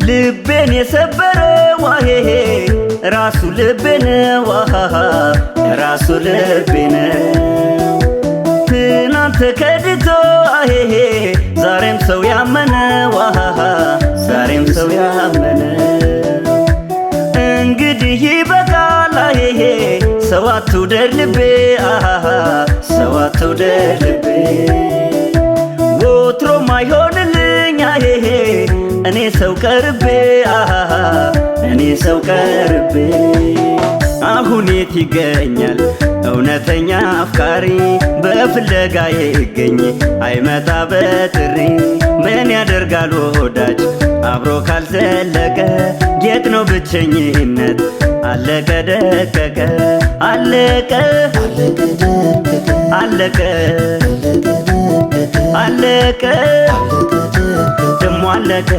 ልቤን የሰበረው ዋሄሄ ራሱ ልቤ ነው ራሱ ልቤ ነው። ትናንት ከድቶ አሄሄ ዛሬም ሰው ያመነ ዛሬም ሰው ያመነ። እንግዲህ ይበቃል አሄሄ ሰው አትውደድ ልቤ ሰው አትውደድ ልቤ። ወትሮም አይሆንልኝ አሄሄ እኔ ሰው ቀርቤ እኔ ሰው ቀርቤ። አሁን የት ይገኛል እውነተኛ አፍቃሪ? በፍለጋ ይገኝ አይመጣ በጥሪ። ምን ያደርጋል ወዳጅ አብሮ ካልዘለቀ? ጌጥ ነው ብቸኝነት አለቀ ደቀቀ አለቀ አለቀ አለቀ ደሞ አለቀ።